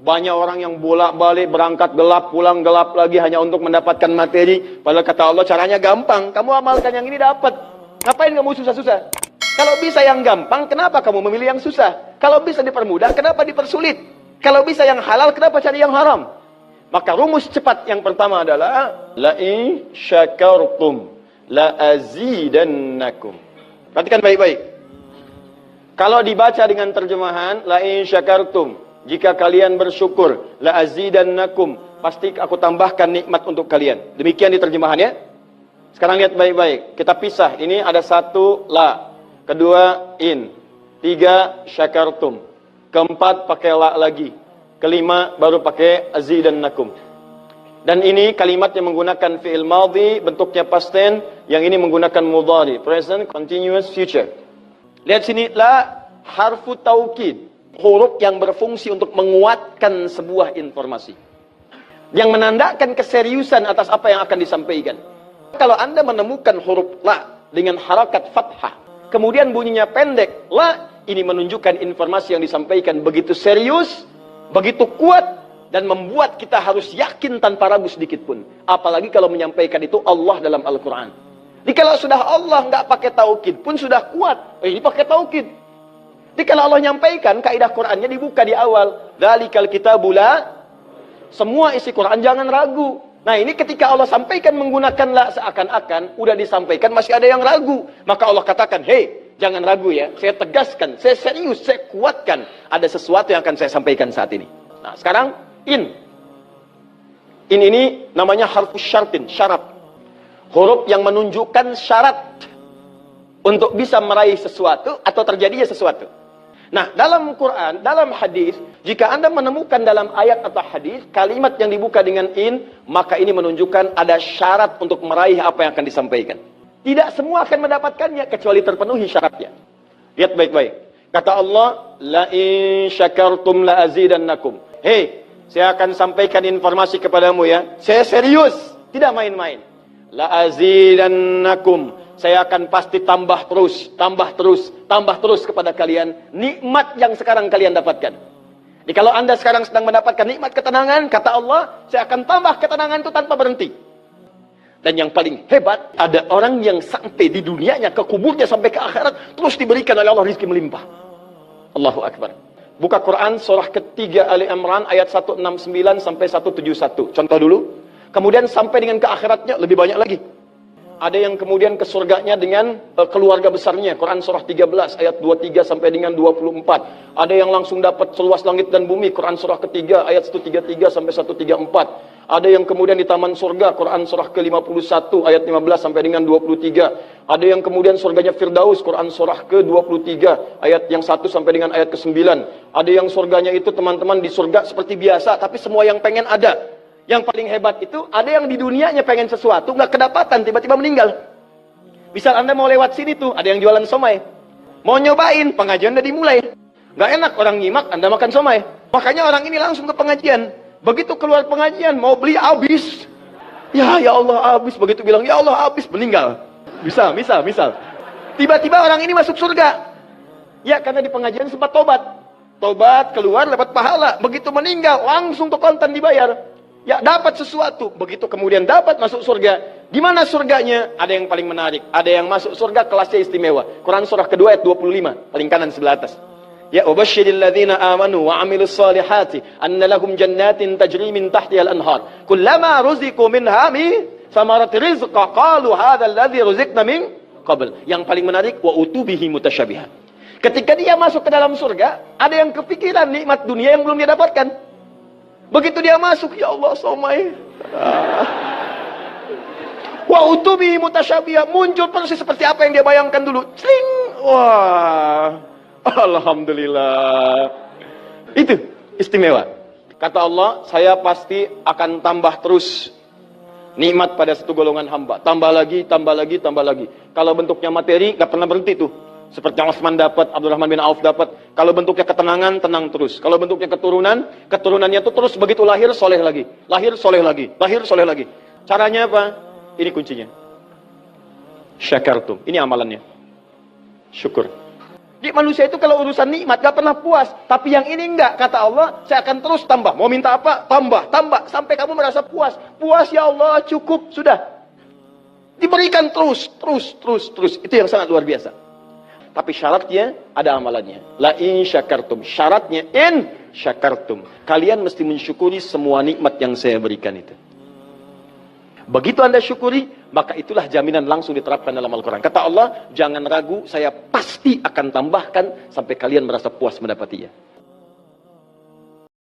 Banyak orang yang bolak-balik berangkat gelap, pulang gelap lagi hanya untuk mendapatkan materi. Padahal kata Allah caranya gampang. Kamu amalkan yang ini dapat. Ngapain kamu susah-susah? Kalau bisa yang gampang, kenapa kamu memilih yang susah? Kalau bisa dipermudah, kenapa dipersulit? Kalau bisa yang halal, kenapa cari yang haram? Maka rumus cepat yang pertama adalah la in syakartum la azidannakum. Perhatikan baik-baik. Kalau dibaca dengan terjemahan la in syakartum, jika kalian bersyukur, la azidannakum, pasti aku tambahkan nikmat untuk kalian. Demikian di terjemahannya. Sekarang lihat baik-baik. Kita pisah. Ini ada satu la, kedua in, tiga syakartum, keempat pakai la lagi, kelima baru pakai azidannakum. Dan ini kalimat yang menggunakan fi'il madhi, bentuknya past tense, yang ini menggunakan mudhari, present continuous future. Lihat sini, la harfu taukid. Huruf yang berfungsi untuk menguatkan sebuah informasi, yang menandakan keseriusan atas apa yang akan disampaikan. Kalau Anda menemukan huruf la dengan harakat fathah, kemudian bunyinya pendek, la, ini menunjukkan informasi yang disampaikan begitu serius, begitu kuat, dan membuat kita harus yakin tanpa ragu sedikit pun. Apalagi kalau menyampaikan itu Allah dalam Al-Quran. Jadi kalau sudah Allah nggak pakai taukid pun sudah kuat, ini pakai taukid. Jadi kalau Allah nyampaikan, kaidah Qur'annya dibuka di awal. Dzalikal kitabu la, semua isi Qur'an jangan ragu. Nah ini ketika Allah sampaikan menggunakan la, seakan-akan udah disampaikan masih ada yang ragu. Maka Allah katakan, hei, jangan ragu ya. Saya tegaskan, saya serius, saya kuatkan. Ada sesuatu yang akan saya sampaikan saat ini. Nah sekarang, in. In ini namanya harfu syartin, syarat. Huruf yang menunjukkan syarat untuk bisa meraih sesuatu atau terjadinya sesuatu. Nah, dalam Quran, dalam hadis, jika Anda menemukan dalam ayat atau hadis kalimat yang dibuka dengan in, maka ini menunjukkan ada syarat untuk meraih apa yang akan disampaikan. Tidak semua akan mendapatkannya kecuali terpenuhi syaratnya. Lihat baik-baik. Kata Allah, la in syakartum la azidannakum. Hei, saya akan sampaikan informasi kepadamu ya. Saya serius, tidak main-main. La azidannakum. Saya akan pasti tambah terus kepada kalian nikmat yang sekarang kalian dapatkan. Jadi kalau Anda sekarang sedang mendapatkan nikmat ketenangan, kata Allah, saya akan tambah ketenangan itu tanpa berhenti. Dan yang paling hebat, ada orang yang sampai di dunianya, ke kuburnya sampai ke akhirat, terus diberikan oleh Allah rizki melimpah. Allahu Akbar. Buka Quran surah ketiga Ali Imran ayat 169 sampai 171. Contoh dulu. Kemudian sampai dengan ke akhiratnya lebih banyak lagi. Ada yang kemudian ke surganya dengan keluarga besarnya. Quran surah 13 ayat 23 sampai dengan 24. Ada yang langsung dapat seluas langit dan bumi. Quran surah ketiga ayat 133 sampai 134. Ada yang kemudian di taman surga. Quran surah ke-51 ayat 15 sampai dengan 23. Ada yang kemudian surganya Firdaus. Quran surah ke-23 ayat yang 1 sampai dengan ayat ke-9. Ada yang surganya itu teman-teman di surga seperti biasa, tapi semua yang pengen ada. Yang paling hebat itu, ada yang di dunianya pengen sesuatu, nggak kedapatan, tiba-tiba meninggal. Misal Anda mau lewat sini tuh, ada yang jualan somai. Mau nyobain, pengajian udah dimulai. Nggak enak orang nyimak, Anda makan somai. Makanya orang ini langsung ke pengajian. Begitu keluar pengajian, mau beli habis. Ya Allah habis. Begitu bilang, ya Allah habis, meninggal. Misal. Tiba-tiba orang ini masuk surga. Ya, karena di pengajian sempat tobat. Tobat, keluar, dapat pahala. Begitu meninggal, langsung tuh kontan dibayar. Ya dapat sesuatu, begitu kemudian dapat masuk surga. Gimana surganya? Ada yang paling menarik. Ada yang masuk surga kelasnya istimewa. Quran surah kedua ayat 25, paling kanan sebelah atas. Ya ubasyiril ladzina amanu wa amilus solihati anna lahum jannatin tajri min tahtihal anhar. Kullama ruziqu minha min samarati rizqa qalu hadzal ladzi ruziqna min qabl. Yang paling menarik wa utubihi mutasyabihan. Ketika dia masuk ke dalam surga, ada yang kepikiran nikmat dunia yang belum dia dapatkan. Begitu dia masuk, ya Allah, somai. Wa utubi mutasyabihah, muncul persis seperti apa yang dia bayangkan dulu. Sling. Wah. Alhamdulillah. Itu istimewa. Kata Allah, saya pasti akan tambah terus nikmat pada satu golongan hamba. Tambah lagi. Kalau bentuknya materi, nggak pernah berhenti tuh. Seperti yang Utsman dapat, Abdurrahman bin Auf dapat. Kalau bentuknya ketenangan, tenang terus. Kalau bentuknya keturunannya itu terus begitu lahir, soleh lagi. Lahir, soleh lagi. Caranya apa? Ini kuncinya. Syakartum. Ini amalannya. Syukur. Di manusia itu kalau urusan nikmat gak pernah puas. Tapi yang ini enggak. Kata Allah, saya akan terus tambah. Mau minta apa? Tambah, tambah. Sampai kamu merasa puas. Puas ya Allah, cukup. Sudah. Diberikan terus, terus, terus, terus. Itu yang sangat luar biasa. Tapi syaratnya ada amalannya. La in syakartum. Syaratnya in syakartum. Kalian mesti mensyukuri semua nikmat yang saya berikan itu. Begitu Anda syukuri, maka itulah jaminan langsung diterapkan dalam Al-Quran. Kata Allah, jangan ragu, saya pasti akan tambahkan sampai kalian merasa puas mendapatinya.